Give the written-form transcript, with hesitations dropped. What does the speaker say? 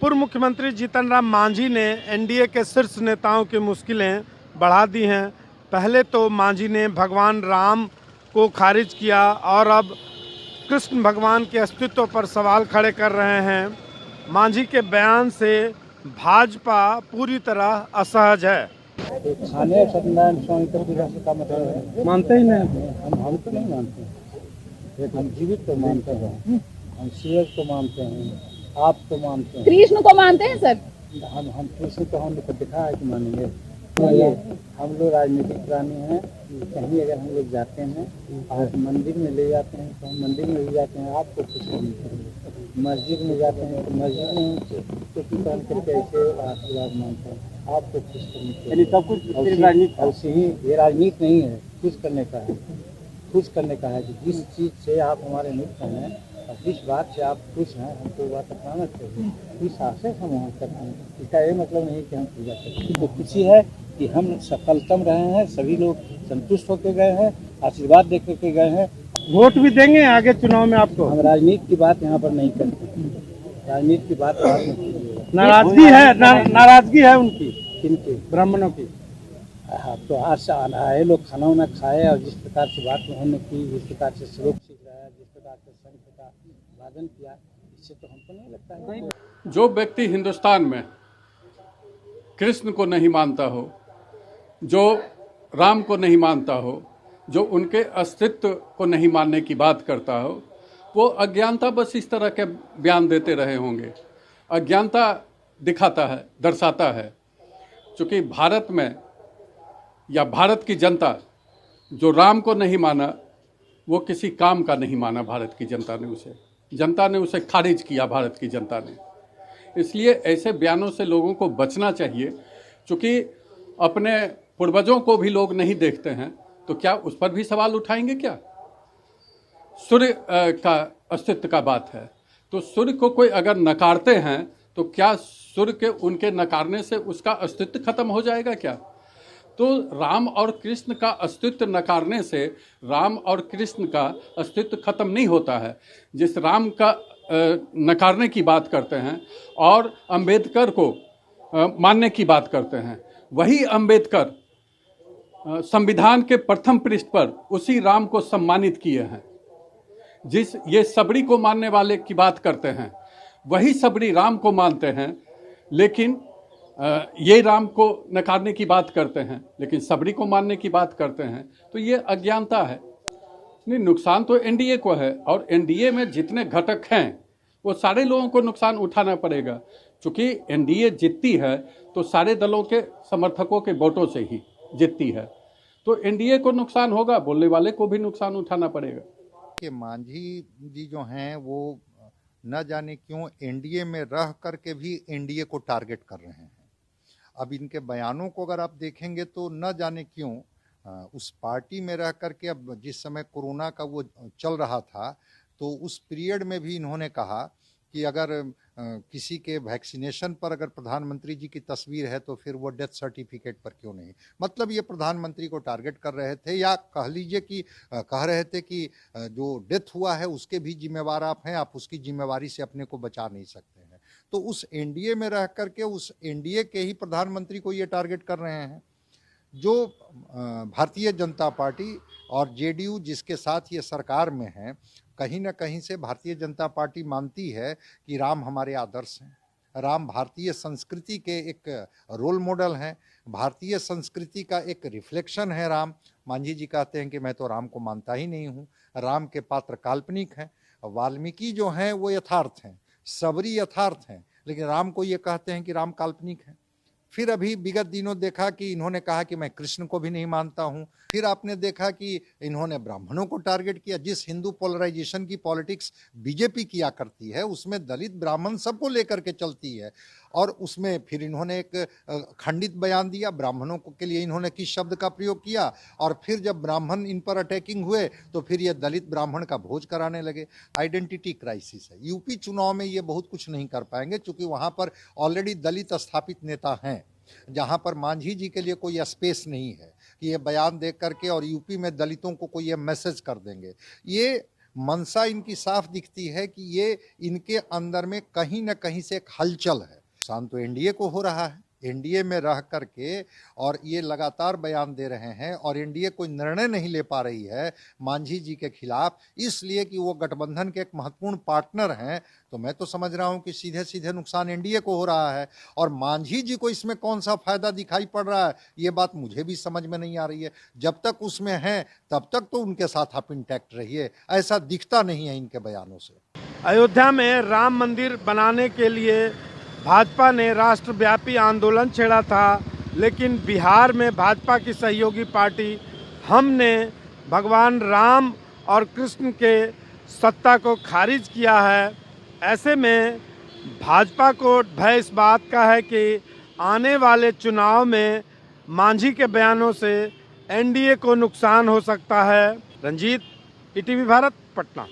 पूर्व मुख्यमंत्री जीतन राम मांझी ने एनडीए के शीर्ष नेताओं की मुश्किलें बढ़ा दी हैं। पहले तो मांझी ने भगवान राम को खारिज किया और अब कृष्ण भगवान के अस्तित्व पर सवाल खड़े कर रहे हैं। मांझी के बयान से भाजपा पूरी तरह असहज है। खाने सत्यनारायण स्वामी का पूजा से का मतलब है? मानते ही नहीं। हम तो नहीं मानते हैं। हम जीवित तो मानते हैं, हम सूरज को मानते हैं, आप तो मानते हैं, कृष्ण को मानते हैं सर। हम कृष्ण को हमने दिखा है कि मानेंगे। ये हम लोग राजनीतिक प्राणी हैं। कहीं अगर हम लोग जाते हैं और मंदिर में ले जाते हैं तो हम मंदिर में भी जाते हैं, आपको खुश करने के लिए। मस्जिद में जाते हैं तो मस्जिद में टोपी पहन करके ऐसे आशीर्वाद मांगते हैं, आपको खुश करने के लिए। सब कुछ ये राजनीति नहीं है, खुश करने का है। खुश करने का है कि जिस चीज़ से आप हमारे मित्र हैं और जिस बात से आप खुश हैं, हमको बात अपनाना चाहिए। इस आशय से हम वहाँ करते हैं। इसका ये मतलब नहीं कि हम पूजा करते हैं। तो खुशी है कि हम सफलतम रहे हैं, सभी लोग संतुष्ट होकर गए हैं, आशीर्वाद दे करके गए हैं। वोट भी देंगे आगे चुनाव में आपको। हम राजनीति की बात यहाँ पर नहीं करते, राजनीति की बात बाद में कीजिएगा। नाराजगी है उनकी, किनकी? ब्राह्मणों की। हाँ, तो आज से आए लोग खाना वाना खाए और जिस प्रकार से बात उन्होंने की, जिस प्रकार से श्लोक सीख रहा है, जिस प्रकार से शंख का वादन किया, इससे तो हमको नहीं लगता है। जो व्यक्ति हिंदुस्तान में कृष्ण को नहीं मानता हो, जो राम को नहीं मानता हो, जो उनके अस्तित्व को नहीं मानने की बात करता हो, वो अज्ञानता बस इस तरह के बयान देते रहे होंगे। अज्ञानता दिखाता है, दर्शाता है। चूँकि भारत में या भारत की जनता जो राम को नहीं माना, वो किसी काम का नहीं माना। भारत की जनता ने उसे खारिज किया। भारत की जनता ने, इसलिए ऐसे बयानों से लोगों को बचना चाहिए। चूँकि अपने पूर्वजों को भी लोग नहीं देखते हैं, तो क्या उस पर भी सवाल उठाएंगे? क्या सूर्य का अस्तित्व का बात है, तो सूर्य को कोई अगर नकारते हैं तो क्या सूर्य के उनके नकारने से उसका अस्तित्व खत्म हो जाएगा क्या? तो राम और कृष्ण का अस्तित्व नकारने से राम और कृष्ण का अस्तित्व खत्म नहीं होता है। जिस राम का नकारने की बात करते हैं और अंबेडकर को मानने की बात करते हैं, वही अंबेडकर संविधान के प्रथम पृष्ठ पर उसी राम को सम्मानित किए हैं। जिस ये सबरी को मानने वाले की बात करते हैं, वही सबरी राम को मानते हैं, लेकिन ये राम को नकारने की बात करते हैं, लेकिन सबरी को मानने की बात करते हैं। तो ये अज्ञानता है। नहीं, नुकसान तो एनडीए को है, और एनडीए में जितने घटक हैं वो सारे लोगों को नुकसान उठाना पड़ेगा। चूँकि एनडीए जीतती है तो सारे दलों के समर्थकों के वोटों से ही जीतती है, तो एनडीए को नुकसान होगा, बोलने वाले को भी नुकसान उठाना पड़ेगा। कि मांझी जी जो हैं वो न जाने क्यों एनडीए में रह करके भी एनडीए को टारगेट कर रहे हैं। अब इनके बयानों को अगर आप देखेंगे तो न जाने क्यों उस पार्टी में रह करके, अब जिस समय कोरोना का वो चल रहा था तो उस पीरियड में भी इन्होंने कहा कि अगर किसी के वैक्सीनेशन पर अगर प्रधानमंत्री जी की तस्वीर है तो फिर वो डेथ सर्टिफिकेट पर क्यों नहीं। मतलब ये प्रधानमंत्री को टारगेट कर रहे थे, या कह लीजिए कि कह रहे थे कि जो डेथ हुआ है उसके भी जिम्मेवार आप हैं, आप उसकी जिम्मेवारी से अपने को बचा नहीं सकते हैं। तो उस एनडीए में रह करके उस एनडीए के ही प्रधानमंत्री को ये टारगेट कर रहे हैं। जो भारतीय जनता पार्टी और जेडीयू जिसके साथ ये सरकार में है, कहीं ना कहीं से भारतीय जनता पार्टी मानती है कि राम हमारे आदर्श हैं, राम भारतीय संस्कृति के एक रोल मॉडल हैं, भारतीय संस्कृति का एक रिफ्लेक्शन है राम। मांझी जी कहते हैं कि मैं तो राम को मानता ही नहीं हूँ, राम के पात्र काल्पनिक हैं। वाल्मीकि जो हैं वो यथार्थ हैं, सबरी यथार्थ हैं, लेकिन राम को ये कहते हैं कि राम काल्पनिक हैं। फिर अभी विगत दिनों देखा कि इन्होंने कहा कि मैं कृष्ण को भी नहीं मानता हूँ। फिर आपने देखा कि इन्होंने ब्राह्मणों को टारगेट किया। जिस हिंदू पोलराइजेशन की पॉलिटिक्स बीजेपी किया करती है उसमें दलित ब्राह्मण सबको लेकर के चलती है, और उसमें फिर इन्होंने एक खंडित बयान दिया। ब्राह्मणों के लिए इन्होंने किस शब्द का प्रयोग किया, और फिर जब ब्राह्मण इन पर अटैकिंग हुए तो फिर ये दलित ब्राह्मण का भोज कराने लगे। आइडेंटिटी क्राइसिस है। यूपी चुनाव में ये बहुत कुछ नहीं कर पाएंगे क्योंकि वहाँ पर ऑलरेडी दलित स्थापित नेता हैं, जहाँ पर मांझी जी के लिए कोई स्पेस नहीं है कि ये बयान दे करके और यूपी में दलितों को कोई ये मैसेज कर देंगे। ये मंशा इनकी साफ दिखती है कि ये इनके अंदर में कहीं ना कहीं से एक हलचल है। नुकसान तो एनडीए को हो रहा है, एनडीए में रह करके, और ये लगातार बयान दे रहे हैं और एनडीए कोई निर्णय नहीं ले पा रही है मांझी जी के खिलाफ, इसलिए कि वो गठबंधन के एक महत्वपूर्ण पार्टनर हैं। तो मैं तो समझ रहा हूं कि सीधे सीधे नुकसान एनडीए को हो रहा है, और मांझी जी को इसमें कौन सा फायदा दिखाई पड़ रहा है ये बात मुझे भी समझ में नहीं आ रही है। जब तक उसमें हैं तब तक तो उनके साथ आप इंटैक्ट रहिए, ऐसा दिखता नहीं है इनके बयानों से। अयोध्या में राम मंदिर बनाने के लिए भाजपा ने राष्ट्रव्यापी आंदोलन छेड़ा था, लेकिन बिहार में भाजपा की सहयोगी पार्टी हम ने भगवान राम और कृष्ण के सत्ता को खारिज किया है। ऐसे में भाजपा को भय इस बात का है कि आने वाले चुनाव में मांझी के बयानों से एनडीए को नुकसान हो सकता है। रंजीत, ईटीवी भारत, पटना।